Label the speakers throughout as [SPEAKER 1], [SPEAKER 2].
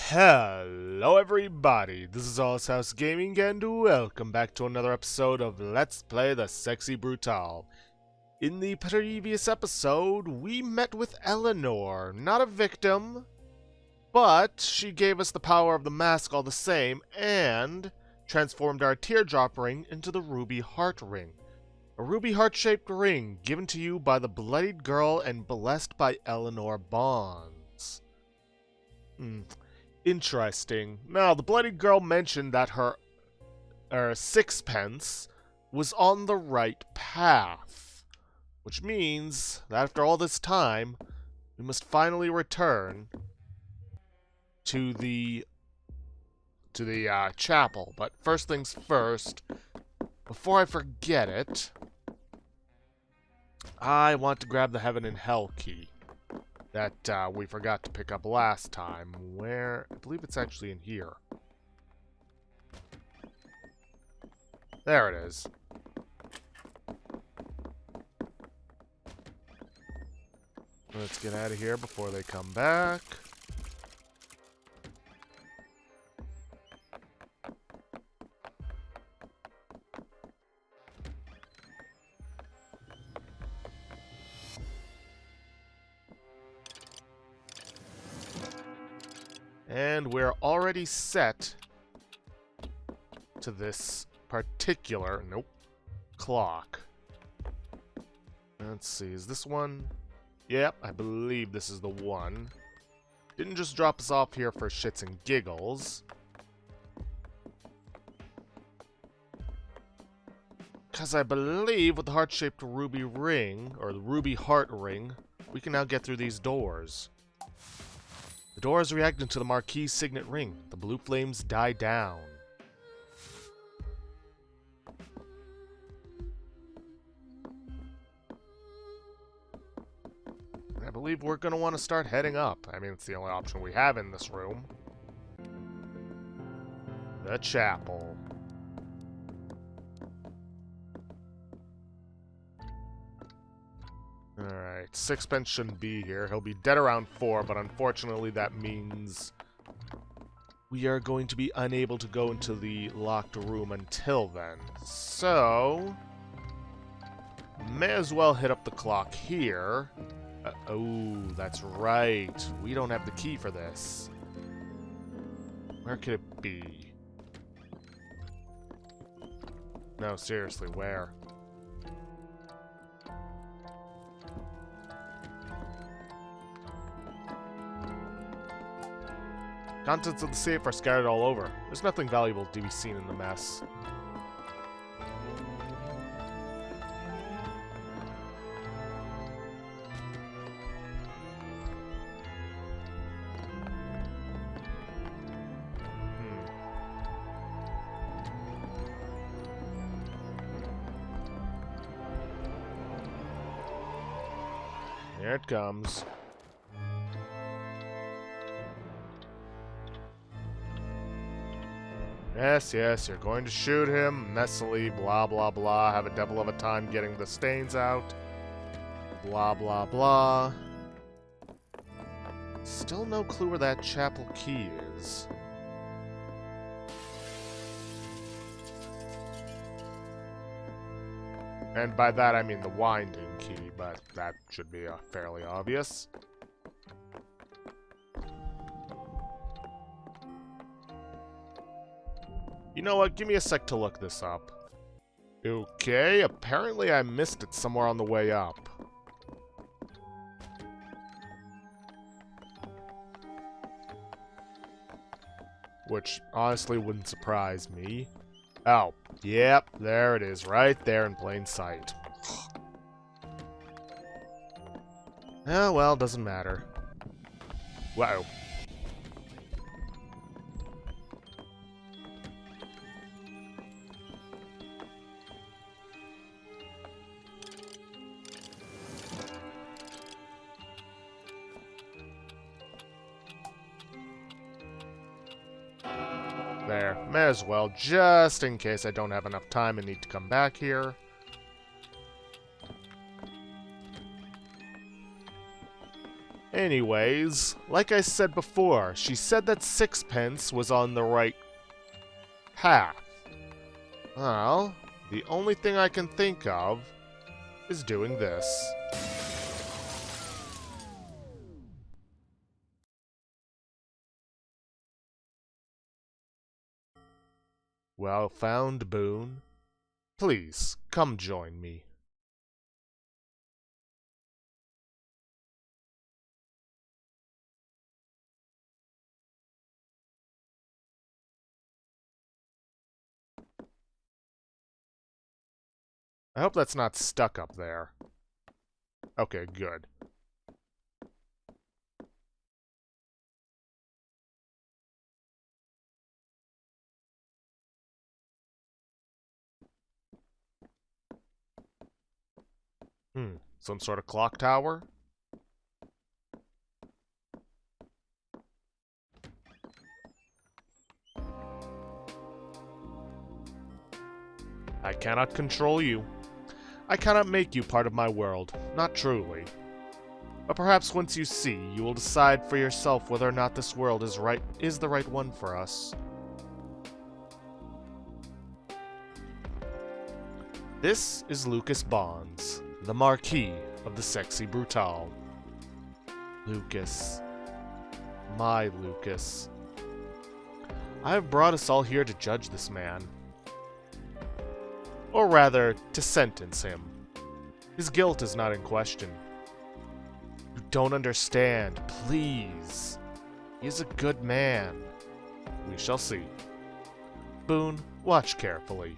[SPEAKER 1] Hello everybody, this is House Gaming and welcome back to another episode of Let's Play the Sexy Brutale. In the previous episode, we met with Eleanor, not a victim, but she gave us the power of the mask all the same and transformed our teardrop ring into the ruby heart ring. A ruby heart-shaped ring given to you by the bloodied girl and blessed by Eleanor Bonds. Interesting. Now, the bloodied girl mentioned that her sixpence was on the right path, which means that after all this time, we must finally return to the chapel. But first things first, before I forget it, I want to grab the Heaven and Hell key that we forgot to pick up last time, where I believe it's actually in here. There it is. Let's get out of here before they come back. And we're already set to this particular, clock. Let's see, is this one? Yep, I believe this is the one. Didn't just drop us off here for shits and giggles. Because I believe with the heart-shaped ruby ring, or the ruby heart ring, we can now get through these doors. The doors reacting to the Marquis' signet ring. The blue flames die down. I believe we're going to want to start heading up. I mean, it's the only option we have in this room. The chapel. Alright, Sixpence shouldn't be here. He'll be dead around 4, but unfortunately that means we are going to be unable to go into the locked room until then. So, may as well hit up the clock here. Oh, that's right. We don't have the key for this. Where could it be? No, seriously, where? Contents of the safe are scattered all over. There's nothing valuable to be seen in the mess. Here it comes. Yes, you're going to shoot him, messily, blah, blah, blah, have a devil of a time getting the stains out, blah, blah, blah. Still no clue where that chapel key is. And by that I mean the winding key, but that should be fairly obvious. You know what? Give me a sec to look this up. Okay, apparently I missed it somewhere on the way up. Which honestly wouldn't surprise me. Oh, yep, there it is, right there in plain sight. Oh, well, doesn't matter. Wow. There, may as well, just in case I don't have enough time and need to come back here. Anyways, like I said before, she said that sixpence was on the right path. Well, the only thing I can think of is doing this. Well found, Boone. Please, come join me. I hope that's not stuck up there. Okay, good. Some sort of clock tower? I cannot control you. I cannot make you part of my world, not truly. But perhaps once you see, you will decide for yourself whether or not this world is the right one for us. This is Lucas Bonds, the Marquis of the Sexy Brutale. Lucas. My Lucas. I have brought us all here to judge this man. Or rather, to sentence him. His guilt is not in question. You don't understand, please. He is a good man. We shall see. Boone, watch carefully.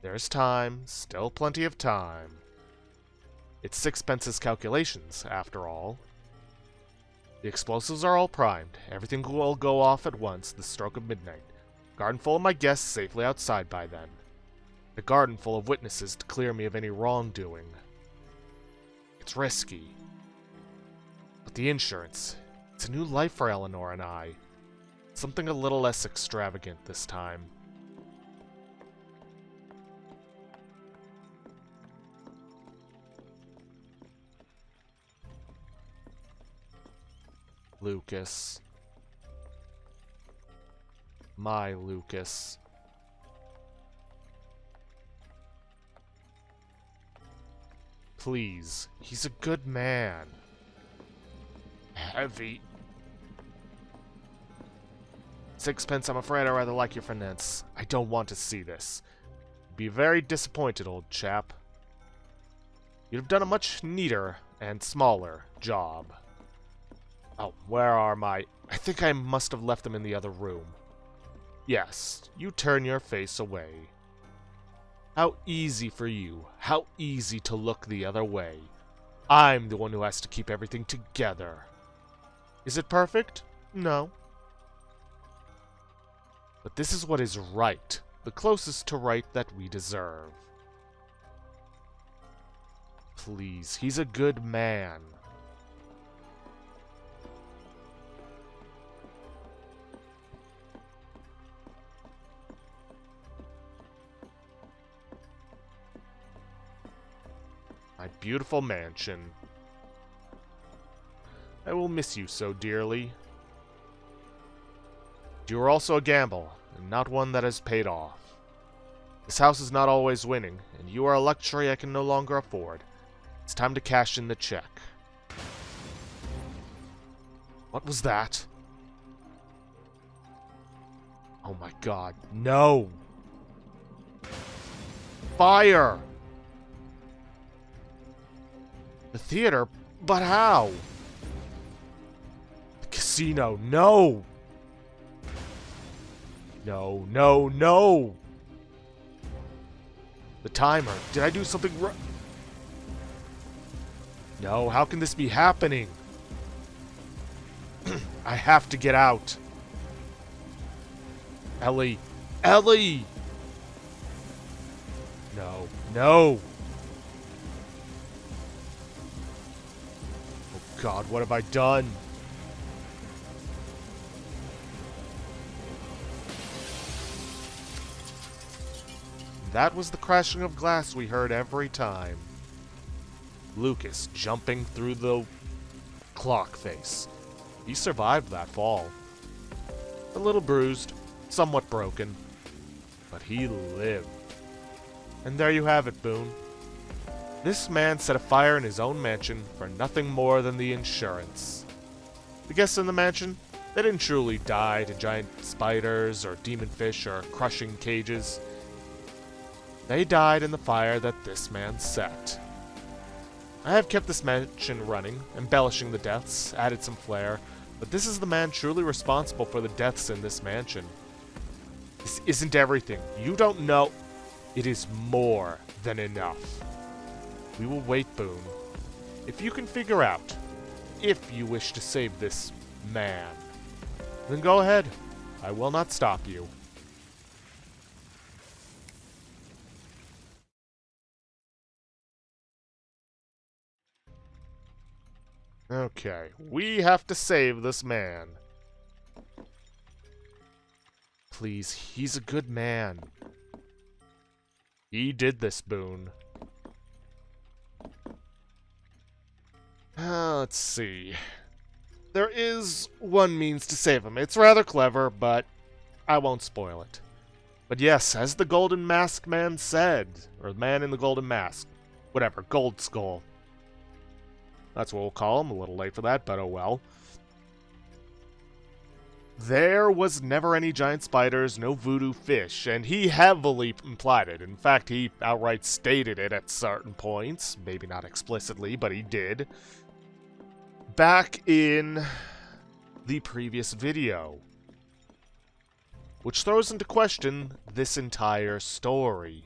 [SPEAKER 1] There's time, still plenty of time. It's sixpence's calculations, after all. The explosives are all primed. Everything will go off at once, the stroke of midnight. Garden full of my guests safely outside by then. A garden full of witnesses to clear me of any wrongdoing. It's risky. But the insurance, it's a new life for Eleanor and I. Something a little less extravagant this time. Lucas. My Lucas. Please, he's a good man. Heavy. Sixpence, I'm afraid I rather like your finesse. I don't want to see this. Be very disappointed, old chap. You'd have done a much neater and smaller job. Oh, where are my... I think I must have left them in the other room. Yes, you turn your face away. How easy for you. How easy to look the other way. I'm the one who has to keep everything together. Is it perfect? No. But this is what is right. The closest to right that we deserve. Please, he's a good man. My beautiful mansion. I will miss you so dearly. You are also a gamble, and not one that has paid off. This house is not always winning, and you are a luxury I can no longer afford. It's time to cash in the check. What was that? Oh my god, no! Fire! The theater? But how? The casino, no! No, no, no! The timer. Did I do something wrong? No, how can this be happening? I have to get out. Ellie. Ellie! No, no! Oh god, what have I done? That was the crashing of glass we heard every time. Lucas jumping through the clock face. He survived that fall. A little bruised, somewhat broken, but he lived. And there you have it, Boone. This man set a fire in his own mansion for nothing more than the insurance. The guests in the mansion, they didn't truly die to giant spiders or demon fish or crushing cages. They died in the fire that this man set. I have kept this mansion running, embellishing the deaths, added some flair, but this is the man truly responsible for the deaths in this mansion. This isn't everything. You don't know. It is more than enough. We will wait, Boone. If you can figure out, if you wish to save this man, then go ahead. I will not stop you. Okay, we have to save this man. Please, he's a good man. He did this, Boone. Let's see. There is one means to save him. It's rather clever, but I won't spoil it. But yes, as the Golden Mask Man said, or the man in the Golden Mask, whatever, Gold Skull. That's what we'll call him. A little late for that, but oh well. There was never any giant spiders, no voodoo fish, and he heavily implied it. In fact, he outright stated it at certain points. Maybe not explicitly, but he did. Back in the previous video. Which throws into question this entire story.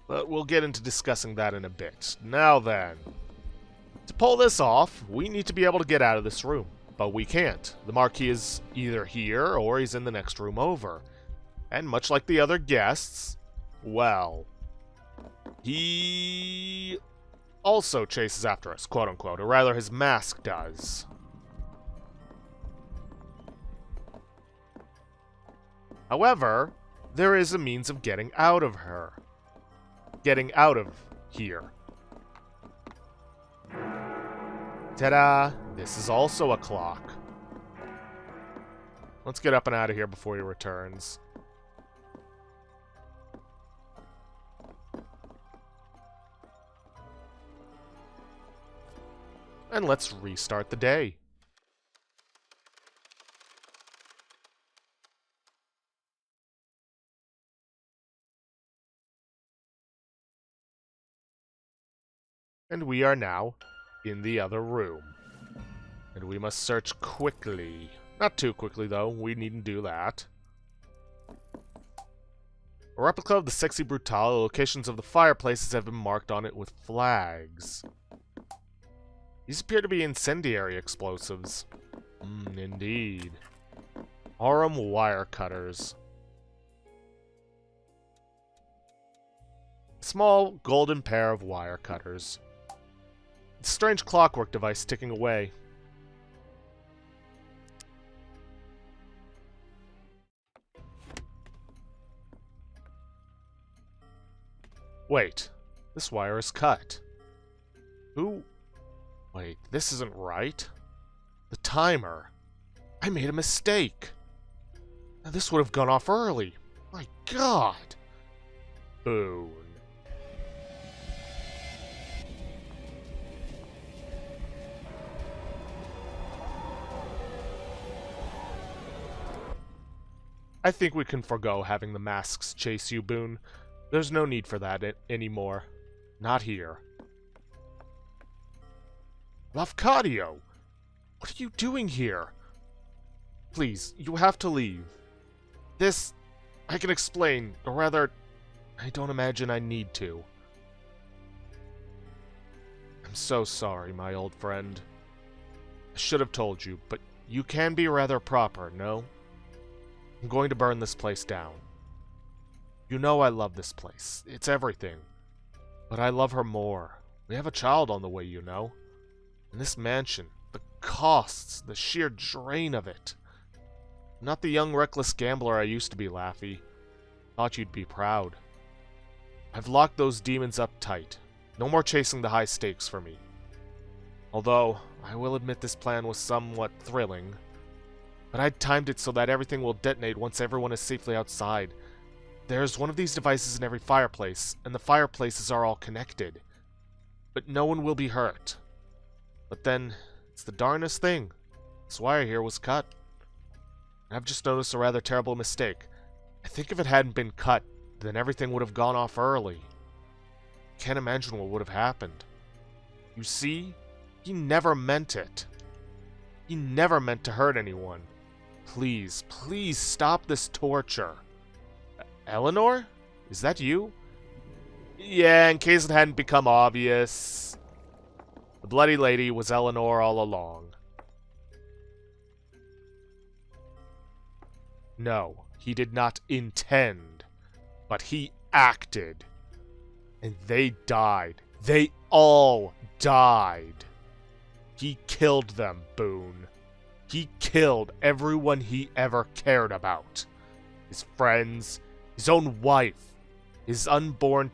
[SPEAKER 1] But we'll get into discussing that in a bit. Now then, to pull this off, we need to be able to get out of this room. But we can't. The Marquis is either here or he's in the next room over. And much like the other guests, well, he also chases after us, quote-unquote, or rather his mask does. However, there is a means of getting out of her. Getting out of here. Ta-da! This is also a clock. Let's get up and out of here before he returns. And let's restart the day. And we are now in the other room. And we must search quickly. Not too quickly, though. We needn't do that. A replica of the sexy Brutale. The locations of the fireplaces have been marked on it with flags. These appear to be incendiary explosives. Indeed. Aurum wire cutters. Small golden pair of wire cutters. Strange clockwork device ticking away. Wait, this wire is cut. Who? Wait, this isn't right. The timer. I made a mistake. Now, this would have gone off early. My God. Boone. I think we can forgo having the masks chase you, Boone. There's no need for that anymore. Not here. Lafcadio! What are you doing here? Please, you have to leave. This, I can explain, or rather, I don't imagine I need to. I'm so sorry, my old friend. I should have told you, but you can be rather proper, no? I'm going to burn this place down. You know I love this place. It's everything. But I love her more. We have a child on the way, you know. And this mansion, the costs, the sheer drain of it. I'm not the young, reckless gambler I used to be, Laffy. Thought you'd be proud. I've locked those demons up tight. No more chasing the high stakes for me. Although, I will admit this plan was somewhat thrilling. But I'd timed it so that everything will detonate once everyone is safely outside. There's one of these devices in every fireplace, and the fireplaces are all connected. But no one will be hurt. But then, it's the darnest thing. This wire here was cut. And I've just noticed a rather terrible mistake. I think if it hadn't been cut, then everything would have gone off early. Can't imagine what would have happened. You see? He never meant it. He never meant to hurt anyone. Please, please stop this torture. Eleanor? Is that you? Yeah, in case it hadn't become obvious. The Bloody Lady was Eleanor all along. No, he did not intend, but he acted. And they died. They all died. He killed them, Boone. He killed everyone he ever cared about. His friends, his own wife, his unborn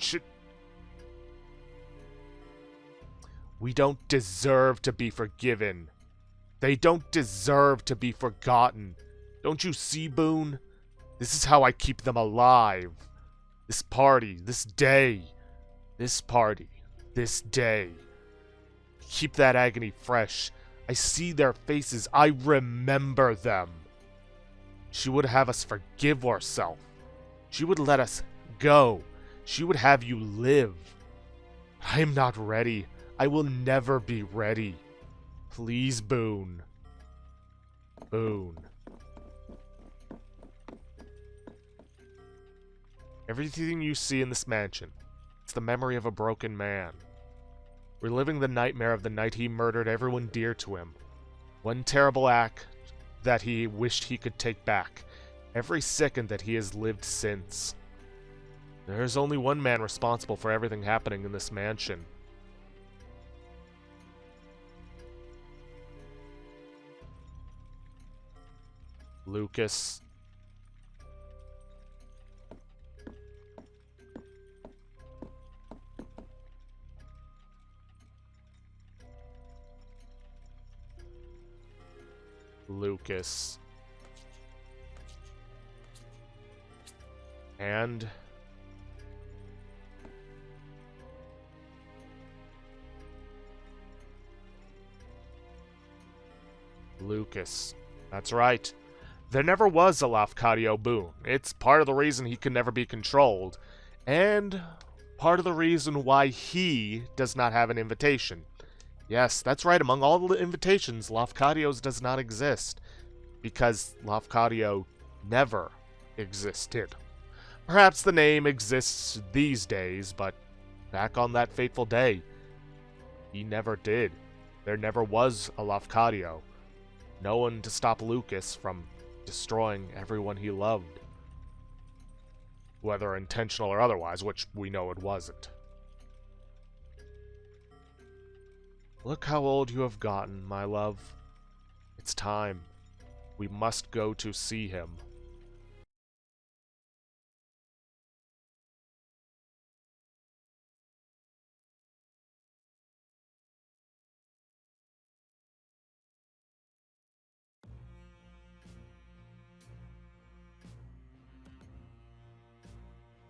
[SPEAKER 1] We don't deserve to be forgiven. They don't deserve to be forgotten. Don't you see, Boone? This is how I keep them alive. This party, this day. This party, this day. Keep that agony fresh. I see their faces. I remember them. She would have us forgive ourselves. She would let us go. She would have you live. I am not ready. I will never be ready. Please, Boone. Boone. Everything you see in this mansion, it's the memory of a broken man. Reliving the nightmare of the night he murdered everyone dear to him. One terrible act that he wished he could take back. Every second that he has lived since. There is only one man responsible for everything happening in this mansion. Lucas. Lucas. And Lucas. That's right. There never was a Lafcadio Boone. It's part of the reason he can never be controlled, and part of the reason why he does not have an invitation. Yes, that's right, among all the invitations, Lafcadio's does not exist, because Lafcadio never existed. Perhaps the name exists these days, but back on that fateful day, he never did. There never was a Lafcadio. No one to stop Lucas from destroying everyone he loved. Whether intentional or otherwise, which we know it wasn't. Look how old you have gotten, my love. It's time. We must go to see him.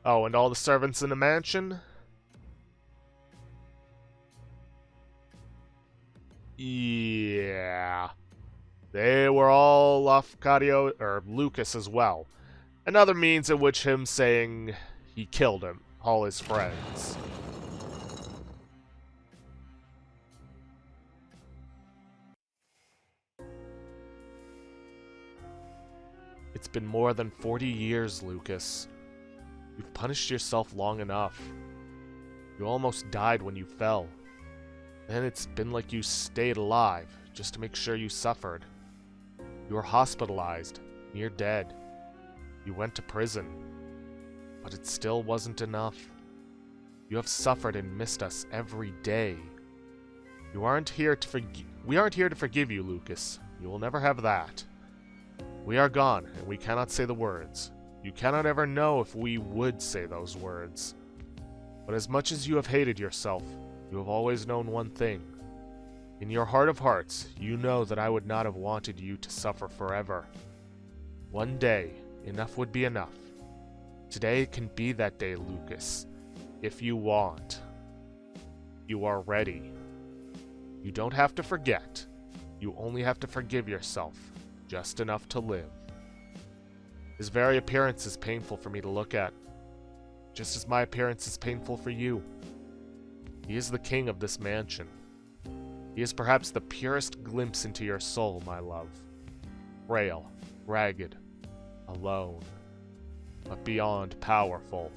[SPEAKER 1] Oh, and all the servants in the mansion? Yeah. They were all Lafcadio, or Lucas as well. Another means in which him saying he killed him, all his friends. It's been more than 40 years, Lucas. You've punished yourself long enough. You almost died when you fell. Then it's been like you stayed alive, just to make sure you suffered. You were hospitalized, near dead. You went to prison. But it still wasn't enough. You have suffered and missed us every day. We aren't here to forgive you, Lucas. You will never have that. We are gone, and we cannot say the words. You cannot ever know if we would say those words. But as much as you have hated yourself, you have always known one thing. In your heart of hearts, you know that I would not have wanted you to suffer forever. One day, enough would be enough. Today can be that day, Lucas. If you want. You are ready. You don't have to forget. You only have to forgive yourself, just enough to live. His very appearance is painful for me to look at, just as my appearance is painful for you. He is the king of this mansion. He is perhaps the purest glimpse into your soul, my love. Frail, ragged, alone, but beyond powerful.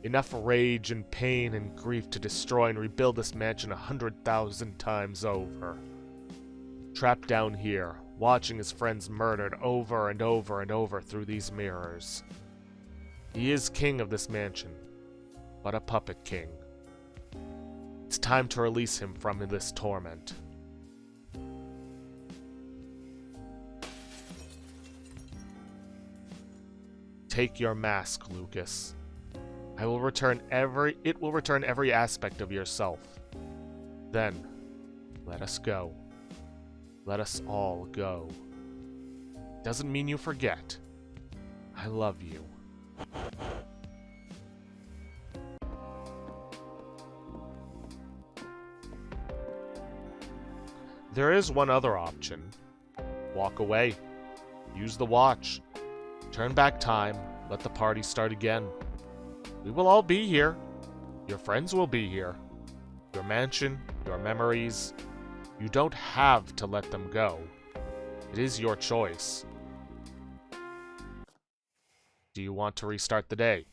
[SPEAKER 1] Enough rage and pain and grief to destroy and rebuild this mansion 100,000 times over. Trapped down here, watching his friends murdered over and over and over through these mirrors. He is king of this mansion, but a puppet king. It's time to release him from this torment. Take your mask, Lucas. It will return every aspect of yourself. Then, let us go. Let us all go. Doesn't mean you forget. I love you. There is one other option. Walk away. Use the watch. Turn back time. Let the party start again. We will all be here. Your friends will be here. Your mansion, your memories. You don't have to let them go. It is your choice. Do you want to restart the day?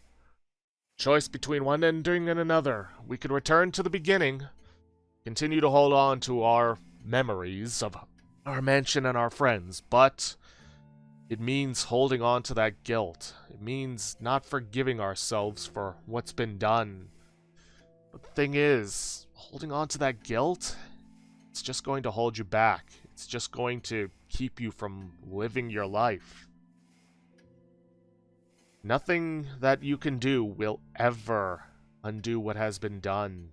[SPEAKER 1] Choice between one ending and another. We could return to the beginning. Continue to hold on to our memories of our mansion and our friends, but it means holding on to that guilt. It means not forgiving ourselves for what's been done. But the thing is, holding on to that guilt, it's just going to hold you back. It's just going to keep you from living your life. Nothing that you can do will ever undo what has been done.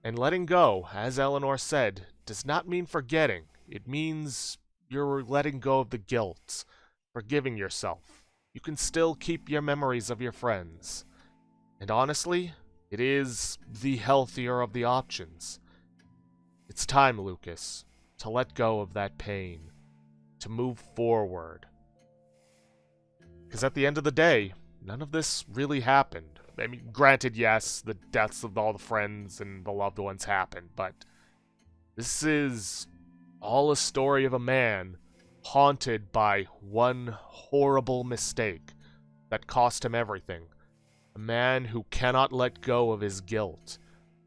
[SPEAKER 1] And letting go, as Eleanor said, does not mean forgetting. It means you're letting go of the guilt, forgiving yourself. You can still keep your memories of your friends. And honestly, it is the healthier of the options. It's time, Lucas, to let go of that pain, to move forward. Because at the end of the day, none of this really happened. I mean, granted, yes, the deaths of all the friends and the loved ones happened, but this is all a story of a man haunted by one horrible mistake that cost him everything. A man who cannot let go of his guilt,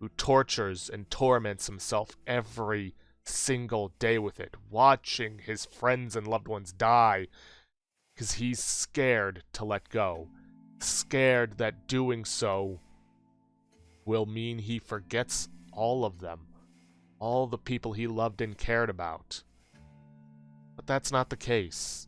[SPEAKER 1] who tortures and torments himself every single day with it, watching his friends and loved ones die because he's scared to let go. Scared that doing so will mean he forgets all of them, all the people he loved and cared about. But that's not the case.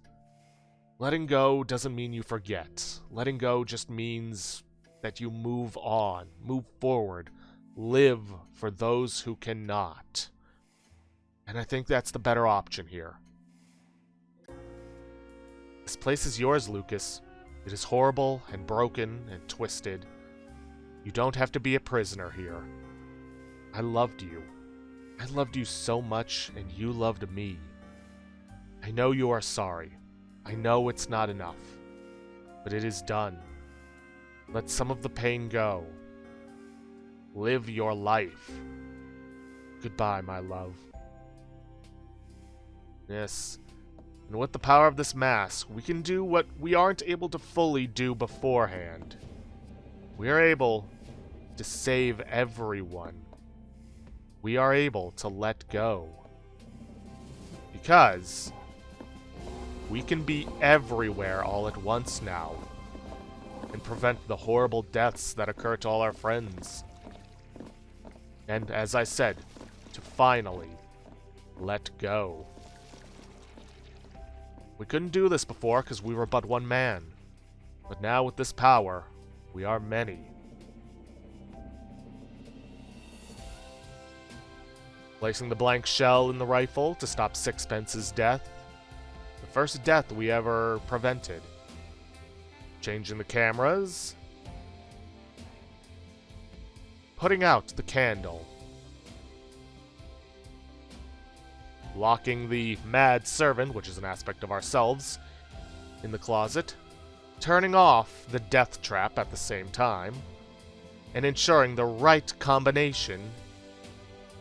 [SPEAKER 1] Letting go doesn't mean you forget. Letting go just means that you move on, move forward, live for those who cannot. And I think that's the better option here. This place is yours, Lucas. It is horrible and broken and twisted. You don't have to be a prisoner here. I loved you. I loved you so much, and you loved me. I know you are sorry. I know it's not enough. But it is done. Let some of the pain go. Live your life. Goodbye, my love. Yes. And with the power of this mask, we can do what we aren't able to fully do beforehand. We are able to save everyone. We are able to let go. Because we can be everywhere all at once now. And prevent the horrible deaths that occur to all our friends. And as I said, to finally let go. We couldn't do this before because we were but one man. But now with this power, we are many. Placing the blank shell in the rifle to stop Sixpence's death. The first death we ever prevented. Changing the cameras. Putting out the candle. Locking the mad servant, which is an aspect of ourselves, in the closet. Turning off the death trap at the same time. And ensuring the right combination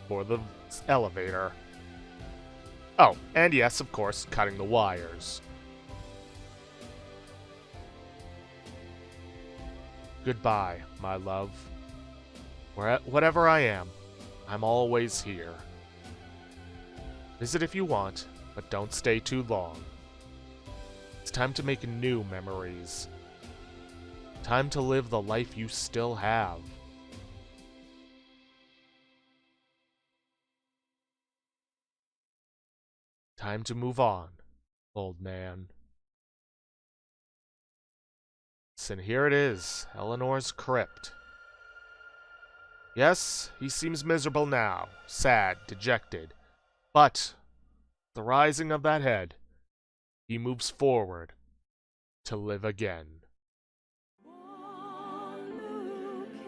[SPEAKER 1] for the elevator. Oh, and yes, of course, cutting the wires. Goodbye, my love. Whatever I am, I'm always here. Visit if you want, but don't stay too long. It's time to make new memories. Time to live the life you still have. Time to move on, old man. And here it is, Eleanor's crypt. Yes, he seems miserable now, sad, dejected. But, the rising of that head, he moves forward to live again.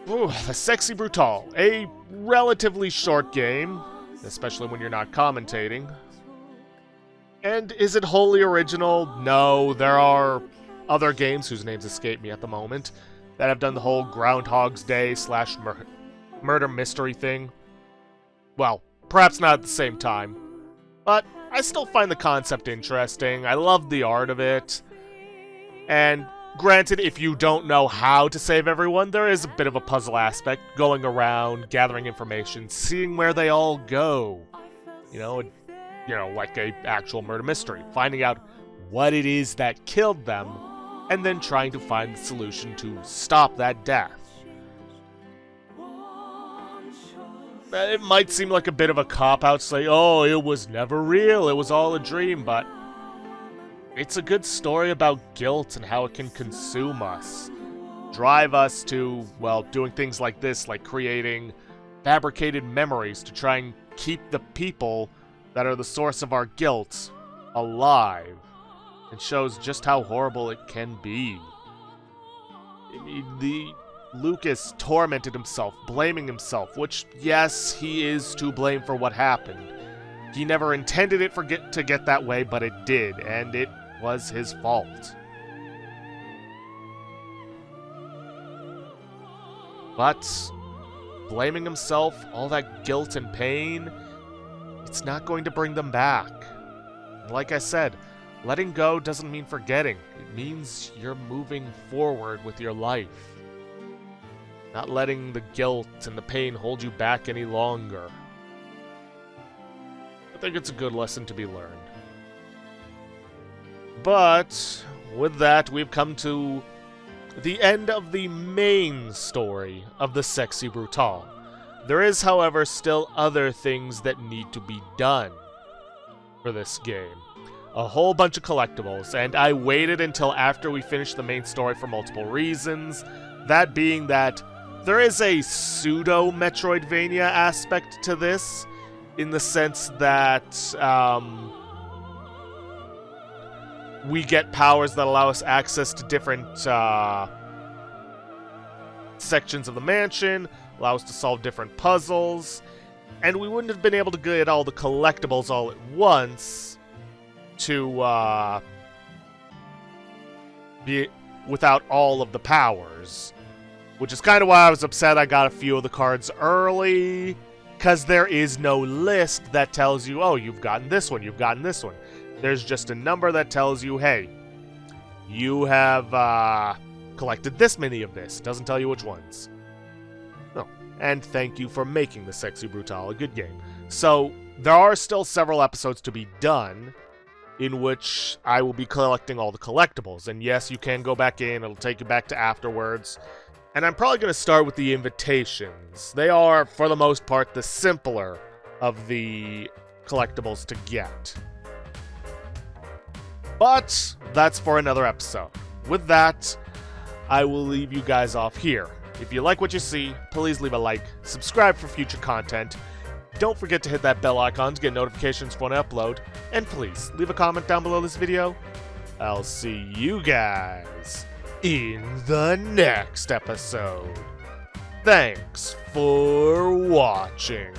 [SPEAKER 1] Ooh, the Sexy Brutale, a relatively short game, especially when you're not commentating. And is it wholly original? No, there are other games whose names escape me at the moment that have done the whole Groundhog's Day / murder mystery thing. Well, perhaps not at the same time, but I still find the concept interesting. I love the art of it. And granted, if you don't know how to save everyone, there is a bit of a puzzle aspect, going around, gathering information, seeing where they all go. You know, like a actual murder mystery. Finding out what it is that killed them, and then trying to find the solution to stop that death. It might seem like a bit of a cop-out to say, oh, it was never real, it was all a dream, but it's a good story about guilt and how it can consume us. Drive us to, well, doing things like this, like creating fabricated memories to try and keep the people that are the source of our guilt alive. It shows just how horrible it can be. Lucas tormented himself, blaming himself, which, yes, he is to blame for what happened. He never intended it to get that way, but it did, and it was his fault. But blaming himself, all that guilt and pain, it's not going to bring them back. Like I said, letting go doesn't mean forgetting. It means you're moving forward with your life. Not letting the guilt and the pain hold you back any longer. I think it's a good lesson to be learned. But with that, we've come to the end of the main story of the Sexy Brutale. There is, however, still other things that need to be done for this game. A whole bunch of collectibles, and I waited until after we finished the main story for multiple reasons. That being that there is a pseudo-Metroidvania aspect to this, in the sense that we get powers that allow us access to different sections of the mansion, allow us to solve different puzzles, and we wouldn't have been able to get all the collectibles all at once to be without all of the powers. Which is kind of why I was upset I got a few of the cards early, because there is no list that tells you, oh, you've gotten this one, you've gotten this one. There's just a number that tells you, hey, you have collected this many of this. Doesn't tell you which ones. Oh, and thank you for making the Sexy Brutale a good game. So, there are still several episodes to be done, in which I will be collecting all the collectibles. And yes, you can go back in, it'll take you back to afterwards. And I'm probably going to start with the invitations. They are, for the most part, the simpler of the collectibles to get. But that's for another episode. With that, I will leave you guys off here. If you like what you see, please leave a like, subscribe for future content. Don't forget to hit that bell icon to get notifications when I upload, and please leave a comment down below this video. I'll see you guys in the next episode. Thanks for watching.